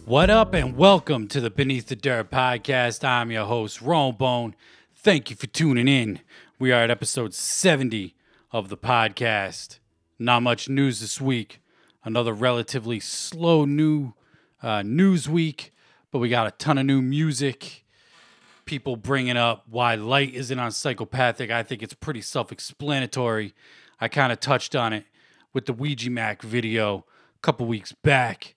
What up and welcome to the Beneath the Dirt podcast. I'm your host, Bone. Thank you for tuning in. We are at episode 70 of the podcast. Not much news this week. Another relatively slow news week, but we got a ton of new music. People bringing up why Lyte isn't on Psychopathic. I think it's pretty self-explanatory. I kind of touched on it with the Ouija Mac video a couple weeks back.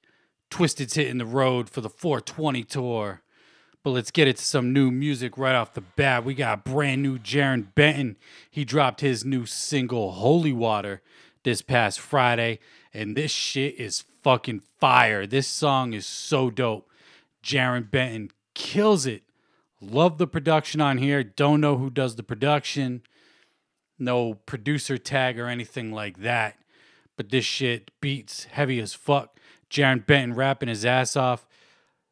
Twiztid's hitting the road for the 420 tour. But let's get into some new music right off the bat. We got brand new Jarren Benton. He dropped his new single, Holy Water, this past Friday. And this shit is fucking fire. This song is so dope. Jarren Benton kills it. Love the production on here. Don't know who does the production. No producer tag or anything like that. But this shit beats heavy as fuck. Jarren Benton rapping his ass off.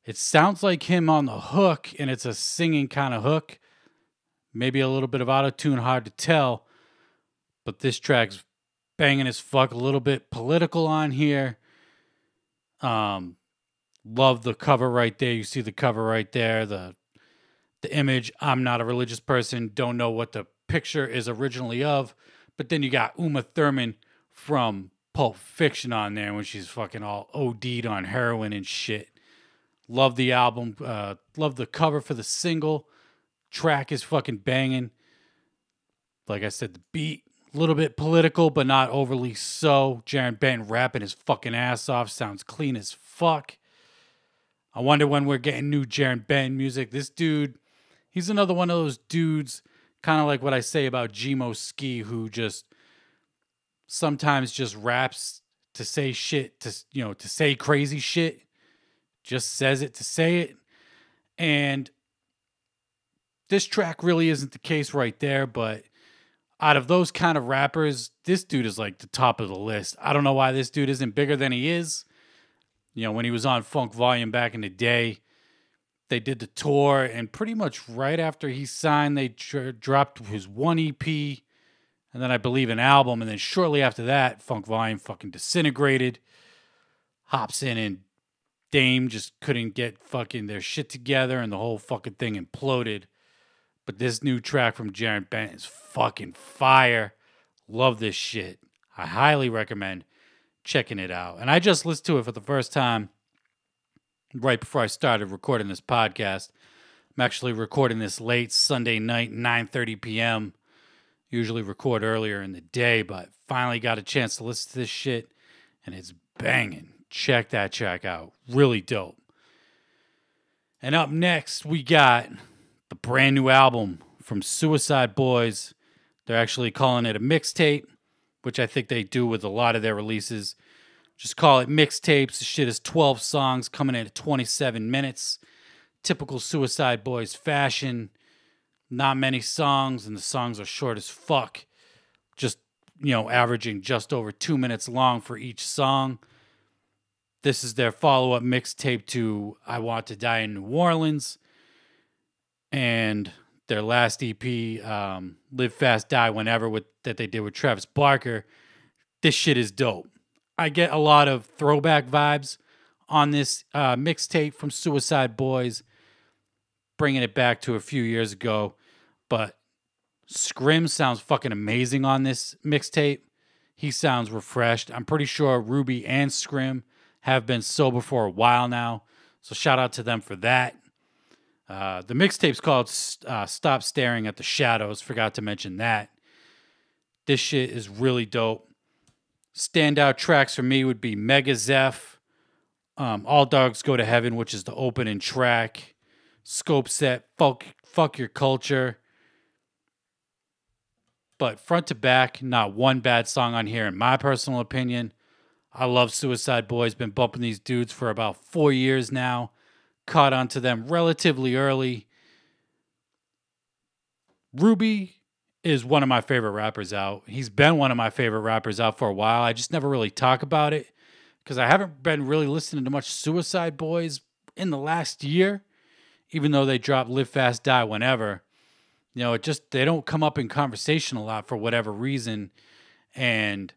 It sounds like him on the hook, and it's a singing kind of hook. Maybe a little bit of auto-tune, hard to tell. But this track's banging as fuck. A little bit political on here. Love the cover right there. You see the cover right there. The image. I'm not a religious person. Don't know what the picture is originally of. But then you got Uma Thurman from Pulp Fiction on there when she's fucking all OD'd on heroin and shit. Love the album. Love the cover for the single. Track is fucking banging. Like I said, the beat, a little bit political, but not overly so. Jarren Benton rapping his fucking ass off. Sounds clean as fuck. I wonder when we're getting new Jarren Benton music. This dude, he's another one of those dudes, kind of like what I say about Gmo Ski, who just sometimes just raps to say shit, to say crazy shit. Just says it to say it. And this track really isn't the case right there, but out of those kind of rappers, this dude is like the top of the list. I don't know why this dude isn't bigger than he is. You know, when he was on Funk Volume back in the day, they did the tour, and pretty much right after he signed, they dropped his one EP, and then I believe an album, and then shortly after that, Funk Volume fucking disintegrated. Hops in, and Dame just couldn't get fucking their shit together, and the whole fucking thing imploded. But this new track from Jarren Benton is fucking fire. Love this shit. I highly recommend checking it out. And I just listened to it for the first time right before I started recording this podcast. I'm actually recording this late Sunday night, 9:30 p.m., usually record earlier in the day, but finally got a chance to listen to this shit, and it's banging. Check that track out. Really dope. And up next, we got the brand new album from Suicide Boys. They're actually calling it a mixtape, which I think they do with a lot of their releases. Just call it mixtapes. The shit is 12 songs coming in at 27 minutes. Typical Suicide Boys fashion. Not many songs, and the songs are short as fuck. Just, averaging just over 2 minutes long for each song. This is their follow-up mixtape to I Want to Die in New Orleans. And their last EP, Live Fast, Die Whenever, that they did with Travis Barker. This shit is dope. I get a lot of throwback vibes on this mixtape from Suicide Boys, bringing it back to a few years ago. But Scrim sounds fucking amazing on this mixtape. He sounds refreshed. I'm pretty sure Ruby and Scrim have been sober for a while now. So shout out to them for that. The mixtape's called Stop Staring at the Shadows. Forgot to mention that. This shit is really dope. Standout tracks for me would be Mega Zeph, All Dogs Go to Heaven, which is the opening track. Scope Set, Fuck Your Culture. But front to back, not one bad song on here in my personal opinion. I love Suicide Boys. Been bumping these dudes for about 4 years now. Caught onto them relatively early. Ruby is one of my favorite rappers out. He's been one of my favorite rappers out for a while. I just never really talk about it because I haven't been really listening to much Suicide Boys in the last year, even though they dropped Live Fast, Die Whenever. They don't come up in conversation a lot for whatever reason. And,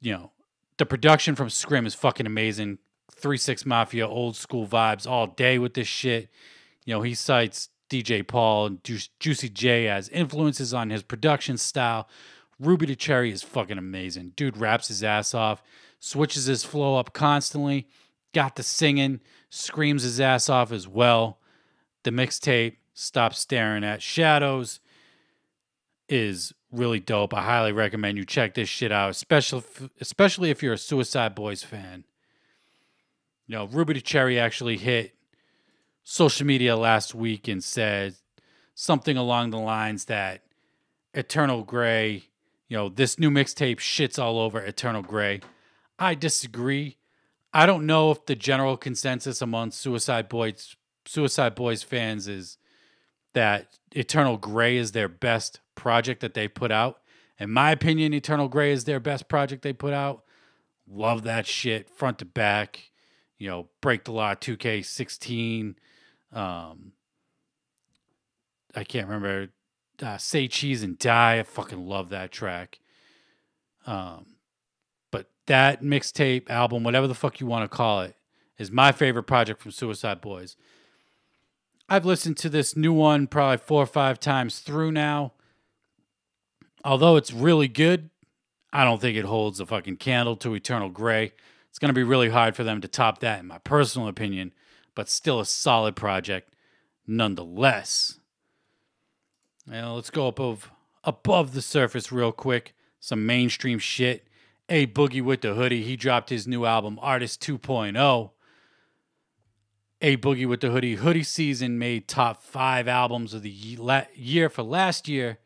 the production from Scrim is fucking amazing. 3-6 Mafia, old school vibes all day with this shit. You know, he cites DJ Paul and Juicy J as influences on his production style. Ruby the Cherry is fucking amazing. Dude raps his ass off, switches his flow up constantly, got the singing, screams his ass off as well. The mixtape, Stop Staring at Shadows, is really dope. I highly recommend you check this shit out, especially if you're a Suicide Boys fan. You know, Ruby the Cherry actually hit social media last week and said something along the lines that Eternal Grey, you know, this new mixtape shits all over Eternal Grey. I disagree. I don't know if the general consensus among Suicide Boys fans is that Eternal Grey is their best project that they put out. In my opinion, Eternal Grey is their best project they put out. Love that shit front to back. You know, Break the Law 2K16. I can't remember. Say Cheese and Die. I fucking love that track. But that mixtape, album, whatever the fuck you want to call it, is my favorite project from Suicide Boys. I've listened to this new one probably 4 or 5 times through now. Although it's really good, I don't think it holds a fucking candle to Eternal Grey. It's going to be really hard for them to top that, in my personal opinion, but still a solid project nonetheless. Now, let's go above the surface real quick. Some mainstream shit. Boogie With Da Hoodie. He dropped his new album, Artist 2.0. Boogie With Da Hoodie. Hoodie Season made top 5 albums of the year for last year.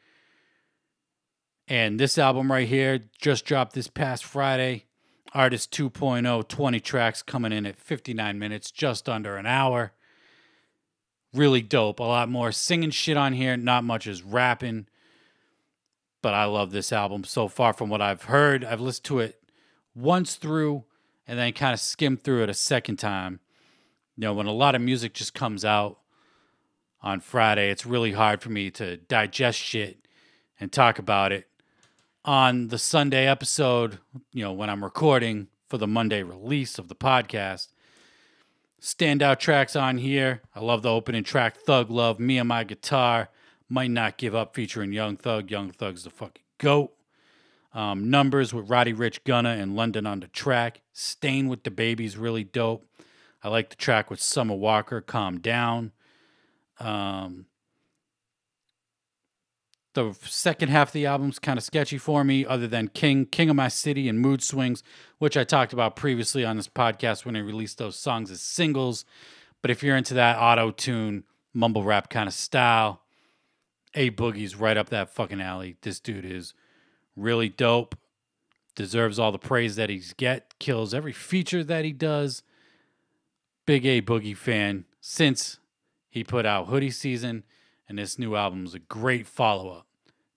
And this album right here just dropped this past Friday. Artist 2.0, 20 tracks coming in at 59 minutes, just under an hour. Really dope. A lot more singing shit on here. Not much is rapping. But I love this album so far from what I've heard. I've listened to it once through and then kind of skimmed through it a second time. You know, when a lot of music just comes out on Friday, it's really hard for me to digest shit and talk about it. On the Sunday episode, you know, when I'm recording for the Monday release of the podcast, standout tracks on here. I love the opening track, Thug Love, Me and My Guitar, Might Not Give Up featuring Young Thug. Young Thug's the fucking GOAT. Numbers with Roddy Ricch, Gunna, and London on the track. Stain with the Baby's really dope. I like the track with Summer Walker, Calm Down. The second half of the album's kind of sketchy for me, other than King of My City, and Mood Swings, which I talked about previously on this podcast when I released those songs as singles. But if you're into that auto-tune, mumble rap kind of style, Boogie's right up that fucking alley. This dude is really dope. Deserves all the praise that he's kills every feature that he does. Big Boogie fan since he put out Hoodie Season. And this new album is a great follow-up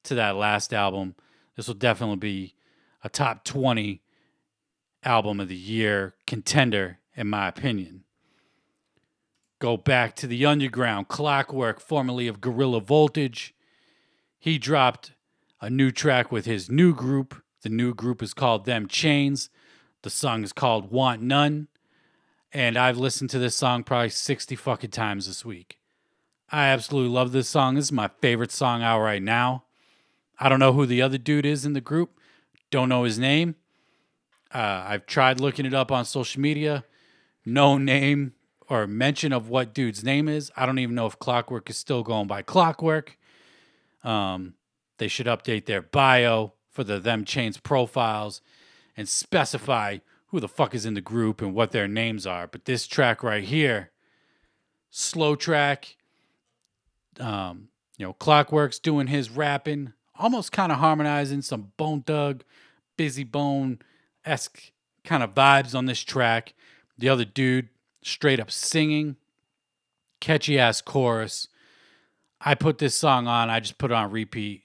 to that last album. This will definitely be a top 20 album of the year contender, in my opinion. Go back to the underground. Clockwork, formerly of Gorilla Voltage. He dropped a new track with his new group. The new group is called Them Chains. The song is called Want None. And I've listened to this song probably 60 fucking times this week. I absolutely love this song. This is my favorite song out right now. I don't know who the other dude is in the group. Don't know his name. I've tried looking it up on social media. No name or mention of what dude's name is. I don't even know if Clockwork is still going by Clockwork. They should update their bio for the Them Chains profiles and specify who the fuck is in the group and what their names are. But this track right here, slow track. You know, Clockwork's doing his rapping, almost kind of harmonizing some Bone Thug, Busy Bone-esque kind of vibes on this track. The other dude straight up singing, catchy ass chorus. I put this song on, I just put it on repeat.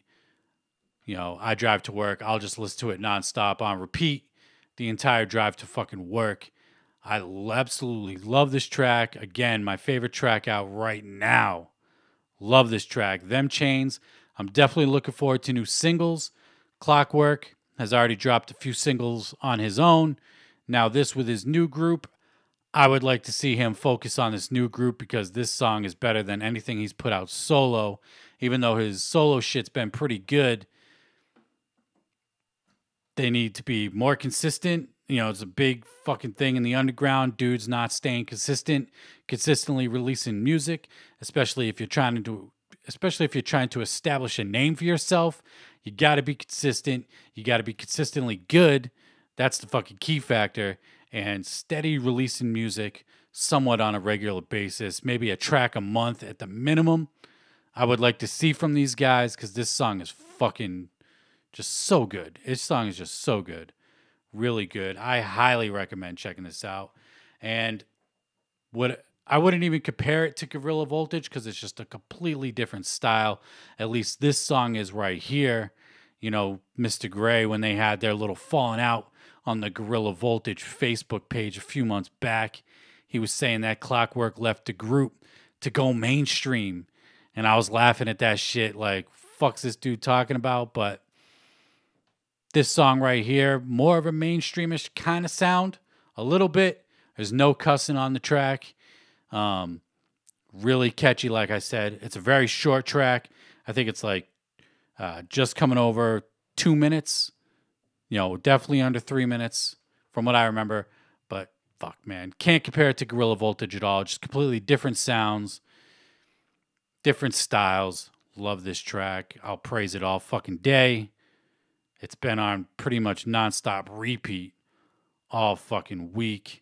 You know, I drive to work, I'll just listen to it nonstop on repeat the entire drive to fucking work. I absolutely love this track. Again, my favorite track out right now. Love this track. Them Chains. I'm definitely looking forward to new singles. Clockwork has already dropped a few singles on his own. Now this with his new group. I would like to see him focus on this new group because this song is better than anything he's put out solo. Even though his solo shit's been pretty good, they need to be more consistent. You know, it's a big fucking thing in the underground. Dudes not staying consistently releasing music, especially if you're trying to establish a name for yourself. You got to be consistent. You got to be consistently good. That's the fucking key factor. And steady releasing music somewhat on a regular basis, maybe a track a month at the minimum. I would like to see from these guys because this song is fucking just so good. This song is just so good. Really good. I highly recommend checking this out. And I wouldn't even compare it to Gorilla Voltage because it's just a completely different style. At least this song is right here. You know, Mr. Gray, when they had their little falling out on the Gorilla Voltage Facebook page a few months back, he was saying that Clockwork left the group to go mainstream. And I was laughing at that shit like, fuck's this dude talking about? But this song right here, more of a mainstreamish kind of sound, a little bit. There's no cussing on the track. Really catchy, like I said. It's a very short track. I think it's like just coming over 2 minutes. You know, definitely under 3 minutes from what I remember. But fuck, man. Can't compare it to Gorilla Voltage at all. Just completely different sounds, different styles. Love this track. I'll praise it all fucking day. It's been on pretty much nonstop repeat all fucking week.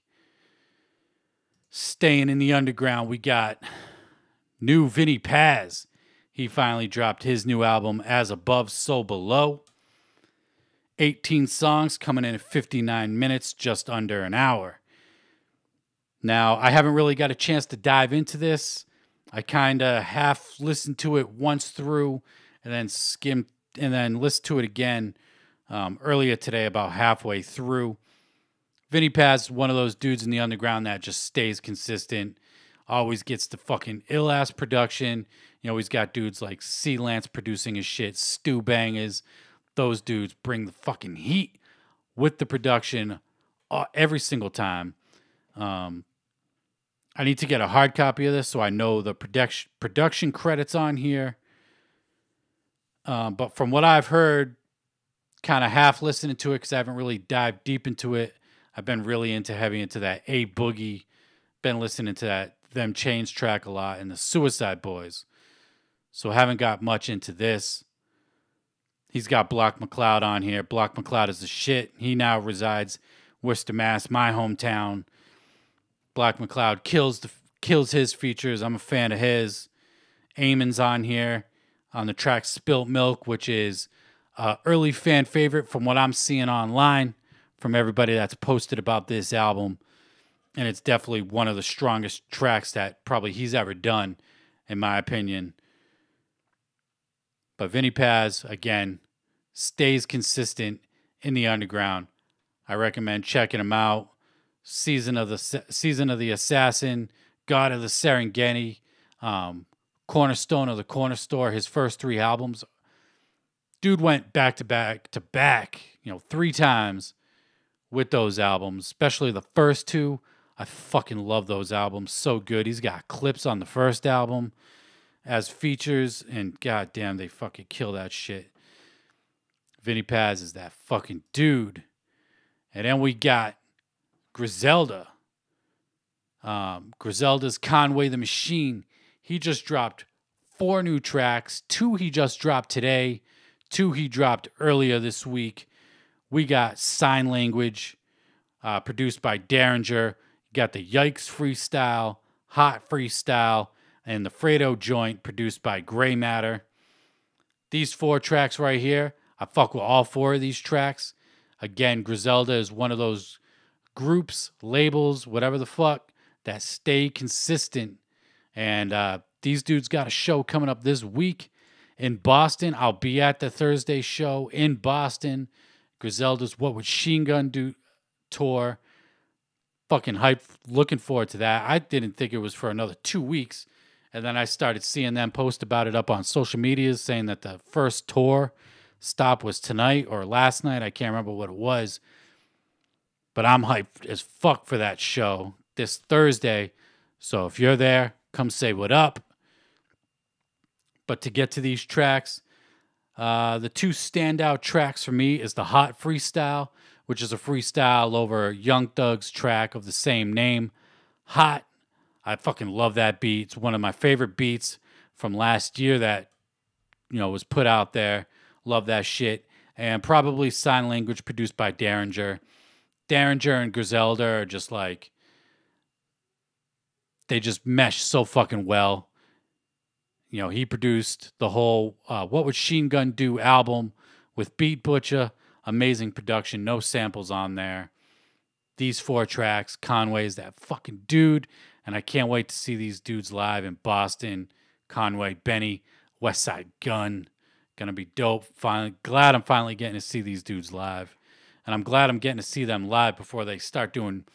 Staying in the underground, we got new Vinnie Paz. He finally dropped his new album, As Above, So Below. 18 songs coming in at 59 minutes, just under an hour. Now, I haven't really got a chance to dive into this. I kind of half listened to it once through and then skimmed and then listened to it again earlier today about halfway through. Vinnie Paz is one of those dudes in the underground that just stays consistent, always gets the fucking ill-ass production. You know, he's got dudes like C. Lance producing his shit, Stu Bangers. Those dudes bring the fucking heat with the production every single time. I need to get a hard copy of this so I know the production credits on here. But from what I've heard, kind of half listening to it because I haven't really dived deep into it. I've been really heavy into that A Boogie. Been listening to that Them Chains track a lot and the Suicide Boys. So haven't got much into this. He's got Block McCloud on here. Block McCloud is the shit. He now resides Worcester, Mass, my hometown. Block McCloud kills his features. I'm a fan of his. Eamon's on here on the track Spilt Milk, which is early fan favorite from what I'm seeing online from everybody that's posted about this album. And it's definitely one of the strongest tracks that probably he's ever done, in my opinion. But Vinnie Paz, again, stays consistent in the underground. I recommend checking him out. Season of the Assassin, God of the Serengeti, Cornerstone of the Corner Store, his first 3 albums. Dude went back to back, 3 times with those albums, especially the first 2. I fucking love those albums. So good. He's got clips on the first album as features, and goddamn, they fucking kill that shit. Vinnie Paz is that fucking dude. And then we got Griselda. Griselda's Conway the Machine. He just dropped 4 new tracks. 2 he just dropped today. 2 he dropped earlier this week. We got Sign Language, produced by Derringer. You got the Yikes Freestyle, Hot Freestyle, and the Fredo Joint, produced by Gray Matter. These 4 tracks right here, I fuck with all 4 of these tracks. Again, Griselda is one of those groups, labels, whatever the fuck, that stay consistent. And these dudes got a show coming up this week in Boston. I'll be at the Thursday show in Boston. Griselda's What Would Sheen Gun Do tour. Fucking hype. Looking forward to that. I didn't think it was for another 2 weeks. And then I started seeing them post about it up on social media, saying that the first tour stop was tonight or last night. I can't remember what it was. But I'm hyped as fuck for that show. this Thursday. So if you're there, come say what up. But to get to these tracks, the two standout tracks for me is the Hot Freestyle, which is a freestyle over Young Thug's track of the same name. Hot. I fucking love that beat. It's one of my favorite beats from last year that, was put out there. Love that shit. And probably Sign Language produced by Derringer. Derringer and Griselda are just like, they just mesh so fucking well. He produced the whole What Would Sheen Gun Do album with Beat Butcher. Amazing production, no samples on there. These 4 tracks, Conway's that fucking dude, and I can't wait to see these dudes live in Boston. Conway, Benny, Westside Gun, gonna be dope. Glad I'm finally getting to see these dudes live, and I'm glad I'm getting to see them live before they start doing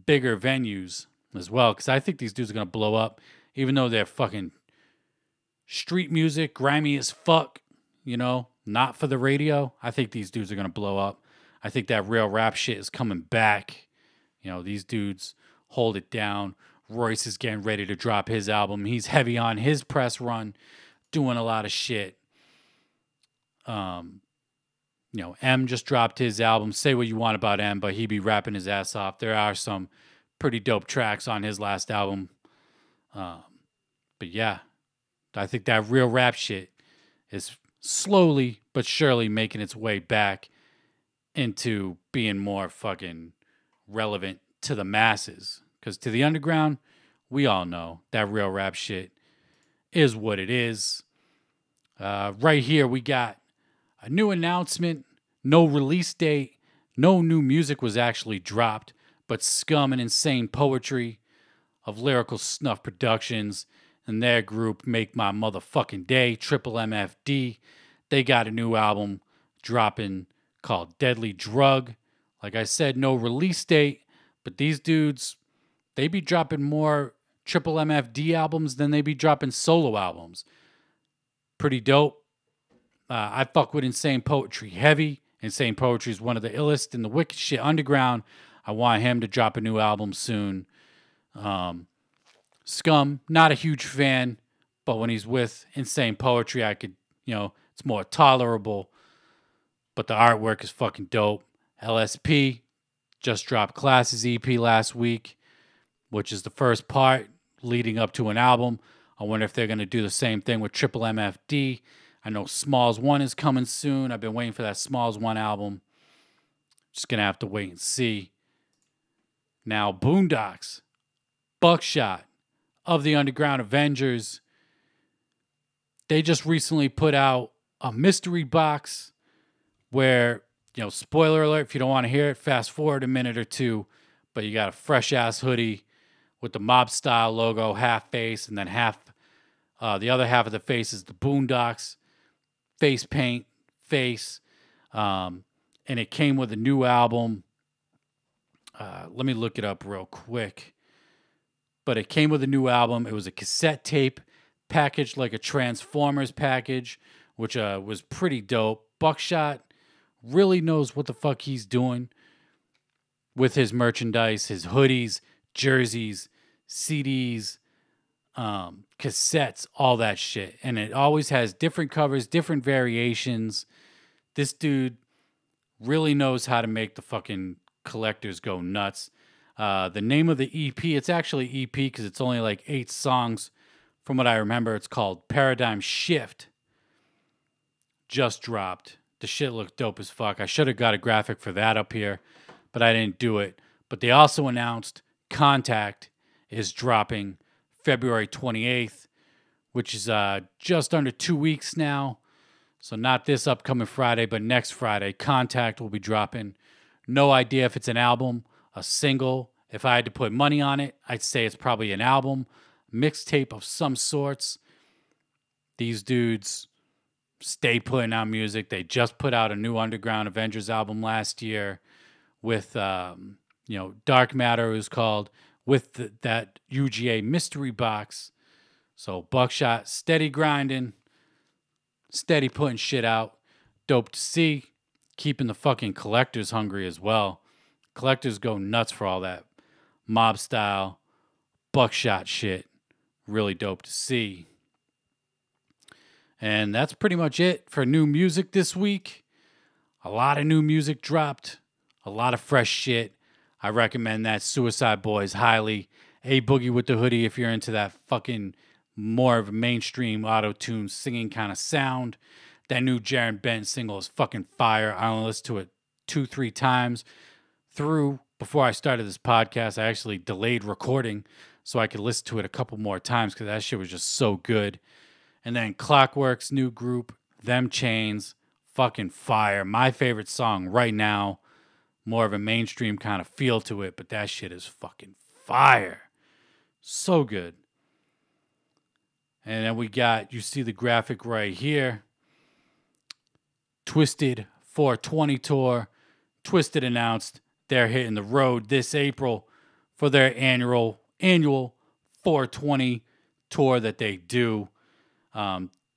bigger venues as well, because I think these dudes are gonna blow up, even though they're fucking street music, grimy as fuck, not for the radio. I think these dudes are going to blow up. I think that real rap shit is coming back. These dudes hold it down. Royce is getting ready to drop his album. He's heavy on his press run, doing a lot of shit. M just dropped his album. Say what you want about M, but he be rapping his ass off. There are some pretty dope tracks on his last album. But yeah, I think that real rap shit is slowly but surely making its way back into being more fucking relevant to the masses. Because to the underground, we all know that real rap shit is what it is. Right here, we got a new announcement, no release date, no new music was actually dropped, but Scum and Insane Poetry of Lyrical Snuff Productions and their group Make My Motherfucking Day, Triple MFD. They got a new album dropping called Deadly Drug. Like I said, no release date, but these dudes, they be dropping more Triple MFD albums than they be dropping solo albums. Pretty dope. I fuck with Insane Poetry heavy. Insane Poetry is one of the illest in the wicked shit underground. I want him to drop a new album soon. Scum, not a huge fan, but when he's with Insane Poetry, I could, it's more tolerable. But the artwork is fucking dope. LSP just dropped Classes EP last week, which is the first part leading up to an album. I wonder if they're going to do the same thing with Triple MFD. I know Smalls 1 is coming soon. I've been waiting for that Smalls 1 album. Just going to have to wait and see. Now, Boondocks, Buckshot of the Underground Avengers, they just recently put out a mystery box where, spoiler alert, if you don't want to hear it, fast forward a minute or two, but you got a fresh-ass hoodie with the mob-style logo, half face, and then the other half of the face is the Boondocks, face paint, face, and it came with a new album. Let me look it up real quick. But it came with a new album. It was a cassette tape packaged like a Transformers package, which was pretty dope. Buckshot really knows what the fuck he's doing with his merchandise, his hoodies, jerseys, CDs, cassettes, all that shit. And it always has different covers, different variations. This dude really knows how to make the fucking collectors go nuts. The name of the EP, it's actually EP because it's only like 8 songs. From what I remember, it's called Paradigm Shift. Just dropped. The shit looked dope as fuck. I should have got a graphic for that up here, but I didn't do it. But they also announced Contact is dropping February 28th, which is just under 2 weeks now. So not this upcoming Friday, but next Friday, Contact will be dropping. No idea if it's an album, a single. If I had to put money on it, I'd say it's probably an album, mixtape of some sorts. These dudes stay putting out music. They just put out a new Underground Avengers album last year with, Dark Matter is called, with that UGA mystery box. So Buckshot, steady grinding, steady putting shit out. Dope to see. Keeping the fucking collectors hungry as well. Collectors go nuts for all that mob style, Buckshot shit. Really dope to see. And that's pretty much it for new music this week. A lot of new music dropped. A lot of fresh shit. I recommend that uicideBoys highly. Boogie With Da Hoodie if you're into that fucking more of a mainstream auto-tune singing kind of sound. That new Jarren Benton single is fucking fire. I only listened to it 2-3 times through before I started this podcast. I actually delayed recording so I could listen to it a couple more times because that shit was just so good. And then Clockwork's new group, Them Chains, fucking fire. My favorite song right now. More of a mainstream kind of feel to it, but that shit is fucking fire. So good. And then we got, you see the graphic right here. Twiztid 420 tour. Twiztid announced they're hitting the road this April for their annual 420 tour that they do.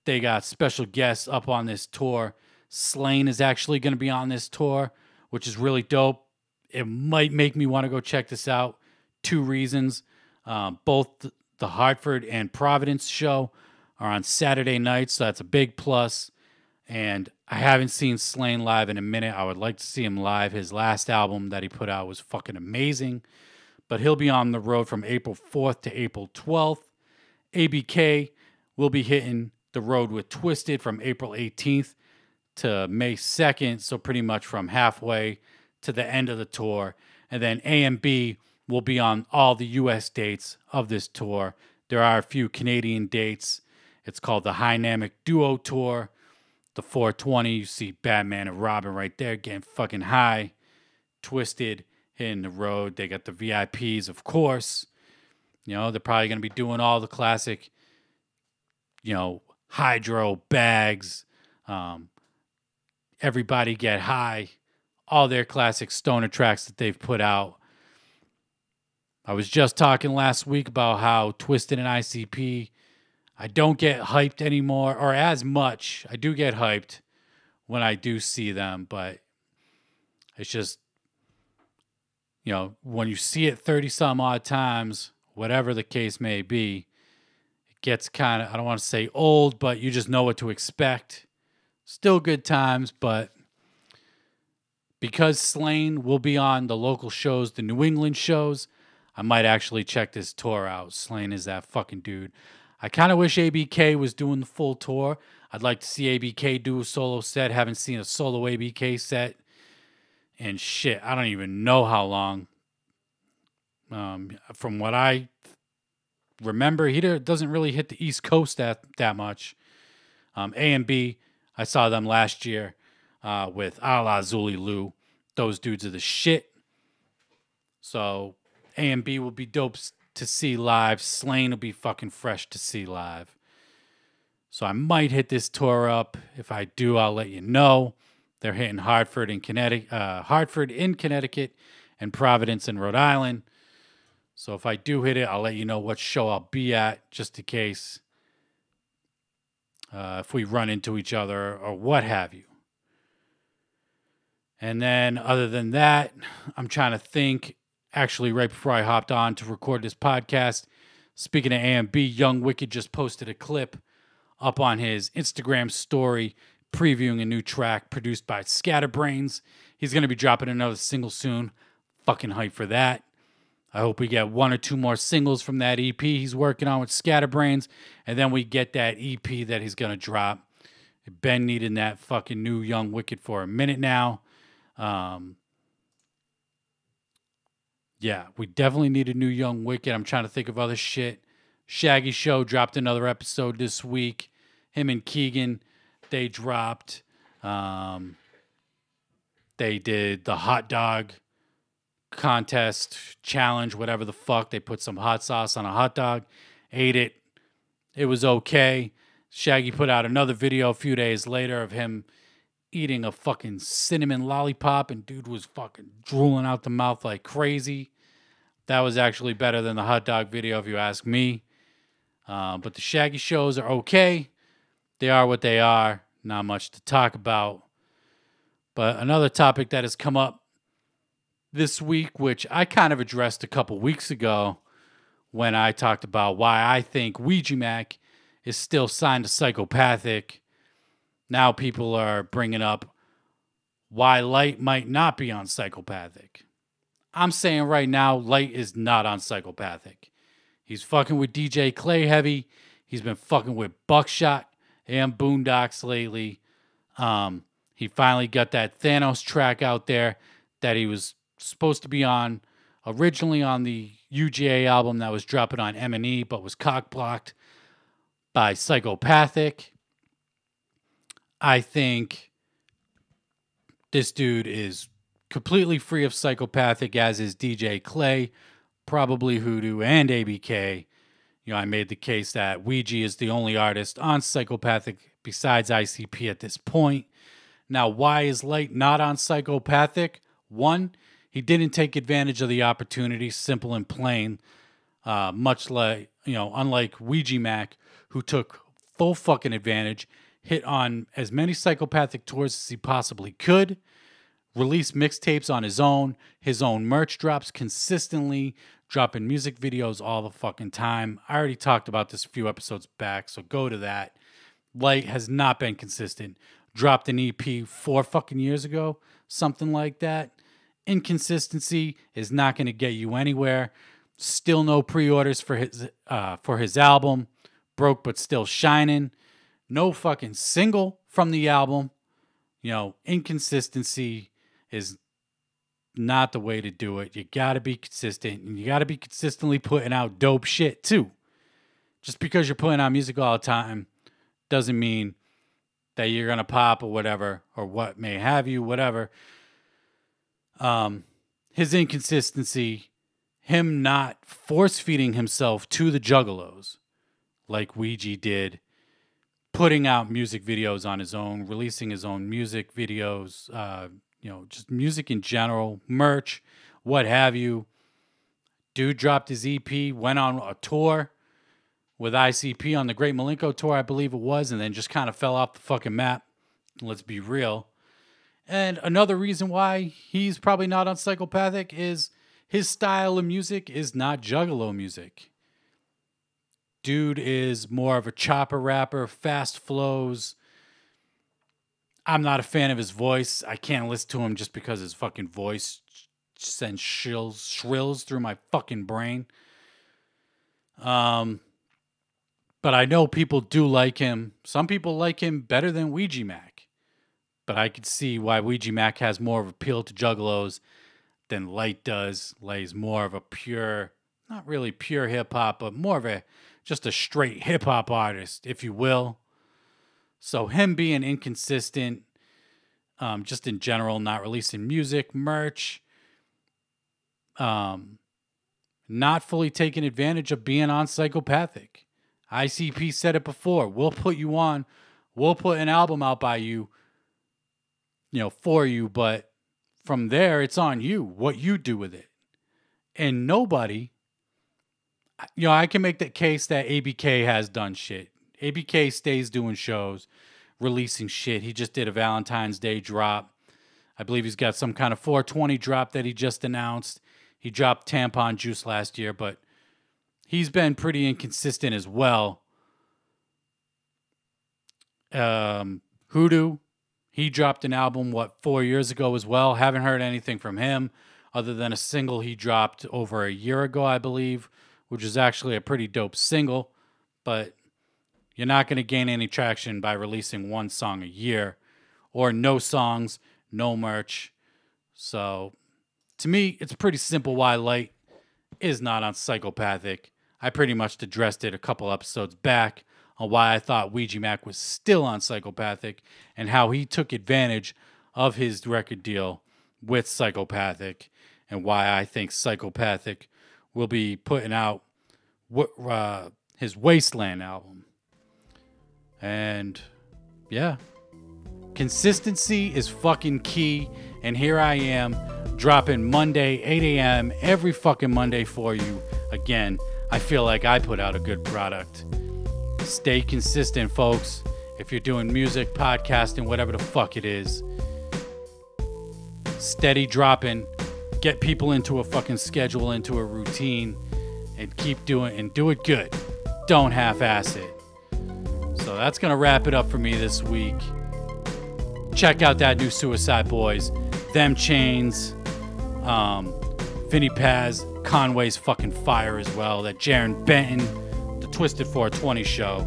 They got special guests up on this tour. Slain is actually going to be on this tour, which is really dope. It might make me want to go check this out. 2 reasons. Both the Hartford and Providence show are on Saturday nights, so that's a big plus. And I haven't seen Slain live in a minute. I would like to see him live. His last album that he put out was fucking amazing. But he'll be on the road from April 4th to April 12th. ABK will be hitting the road with Twiztid from April 18th to May 2nd, so pretty much from halfway to the end of the tour. And then A&B will be on all the U.S. dates of this tour. There are a few Canadian dates. It's called the Hynamic Duo Tour. The 420, you see Batman and Robin right there getting fucking high. Twiztid hitting the road. They got the VIPs, of course. You know, they're probably going to be doing all the classic, Hydro, Bags, Everybody Get High, all their classic stoner tracks that they've put out. I was just talking last week about how Twiztid and ICP, I don't get hyped anymore, or as much. I do get hyped when I do see them, but it's just, when you see it 30 some odd times, whatever the case may be, it gets kind of, I don't want to say old, but you just know what to expect. Still good times, but because Slain will be on the local shows, the New England shows, I might actually check this tour out. Slain is that fucking dude. I kind of wish ABK was doing the full tour. I'd like to see ABK do a solo set. Haven't seen a solo ABK set in shit, I don't even know how long. From what I remember, he doesn't really hit the East Coast that much. A&B, I saw them last year with A La Zuli Lou. Those dudes are the shit. So A&B will be dope to see live. Slain will be fucking fresh to see live. So I might hit this tour up. If I do, I'll let you know. They're hitting Hartford in Connecticut, and Providence in Rhode Island. So if I do hit it, I'll let you know what show I'll be at, just in case if we run into each other or what have you. And then other than that, I'm trying to think. Actually, right before I hopped on to record this podcast, speaking of A&B, Young Wicked just posted a clip up on his Instagram story previewing a new track produced by Scatterbrains. He's going to be dropping another single soon. Fucking hype for that. I hope we get 1 or 2 more singles from that EP he's working on with Scatterbrains, and then we get that EP that he's going to drop. Been needing that fucking new Young Wicked for a minute now. Yeah, we definitely need a new Young Wicked. I'm trying to think of other shit. Shaggy Show dropped another episode this week. Him and Keegan, they dropped. They did the hot dog contest challenge, whatever the fuck. They put some hot sauce on a hot dog, ate it. It was okay. Shaggy put out another video a few days later of him eating a fucking cinnamon lollipop, and dude was fucking drooling out the mouth like crazy. That was actually better than the hot dog video, if you ask me. But the Shaggy shows are okay. They are what they are. Not much to talk about. But another topic that has come up this week, which I kind of addressed a couple weeks ago when I talked about why I think Ouija Mac is still signed to Psychopathic. Now people are bringing up why Lyte might not be on Psychopathic. I'm saying right now, Lyte is not on Psychopathic. He's fucking with DJ Clay heavy. He's been fucking with Buckshot and Boondocks lately. He finally got that Thanos track out there that he was supposed to be on originally on the UGA album that was dropping on M&E, but was cock-blocked by Psychopathic. I think this dude is completely free of Psychopathic, as is DJ Clay, probably Hoodoo, and ABK. You know, I made the case that Ouija is the only artist on Psychopathic besides ICP at this point. Now, why is Lyte not on Psychopathic? One, he didn't take advantage of the opportunity, simple and plain. Much like, unlike Ouija Mac, who took full fucking advantage, hit on as many Psychopathic tours as he possibly could, released mixtapes on his own merch drops consistently, dropping music videos all the fucking time. I already talked about this a few episodes back, so go to that. Lyte has not been consistent. Dropped an EP 4 fucking years ago, something like that. Inconsistency is not going to get you anywhere. Still no pre-orders for his album. Broke but still shining. No fucking single from the album. Inconsistency is not the way to do it. You got to be consistent, and you got to be consistently putting out dope shit too. Just because you're putting out music all the time doesn't mean that you're going to pop or whatever, or what may have you, whatever. His inconsistency, him not force-feeding himself to the juggalos like Ouija did, putting out music videos on his own, releasing his own music videos, just music in general, merch, what have you. Dude dropped his EP, went on a tour with ICP on the Great Malenko tour, I believe it was, and then just kind of fell off the fucking map. Let's be real. And another reason why he's probably not on Psychopathic is his style of music is not juggalo music. Dude is more of a chopper rapper, fast flows. I'm not a fan of his voice. I can't listen to him just because his fucking voice sends shrills through my fucking brain. But I know people do like him. Some people like him better than Ouija Mac. But I could see why Ouija Mac has more of appeal to juggalos than Lyte does. Lyte's more of a pure, not really pure hip-hop, but more of just a straight hip-hop artist, if you will. So him being inconsistent, just in general, not releasing music, merch, not fully taking advantage of being on Psychopathic. ICP said it before. We'll put you on. We'll put an album out by you, for you. But from there, it's on you, what you do with it. And nobody, I can make the case that ABK has done shit. ABK stays doing shows, releasing shit. He just did a Valentine's Day drop. I believe he's got some kind of 420 drop that he just announced. He dropped Tampon Juice last year, but he's been pretty inconsistent as well. Hoodoo, he dropped an album, 4 years ago as well. Haven't heard anything from him other than a single he dropped over a year ago, I believe, which is actually a pretty dope single. But you're not going to gain any traction by releasing one song a year, or no songs, no merch. So to me, it's pretty simple why Lyte is not on Psychopathic. I pretty much addressed it a couple episodes back on why I thought Ouija Mac was still on Psychopathic and how he took advantage of his record deal with Psychopathic, and why I think Psychopathic will be putting out his Wasteland album. And yeah, consistency is fucking key. And here I am dropping Monday, 8 a.m. every fucking Monday for you. Again, I feel like I put out a good product. Stay consistent, folks. If you're doing music, podcasting, whatever the fuck it is, steady dropping. get people into a fucking schedule, into a routine, and keep doing and do it good. Don't half-ass it. So that's gonna wrap it up for me this week. Check out that new Suicide Boys, Them Chains, Vinnie Paz, Conway's fucking fire as well. That Jarren Benton, the Twiztid 420 show.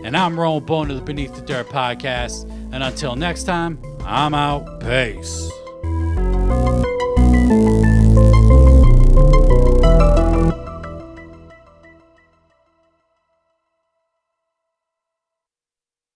And I'm Rowan Bone of the Beneath the Dirt podcast. And until next time, I'm out. Peace.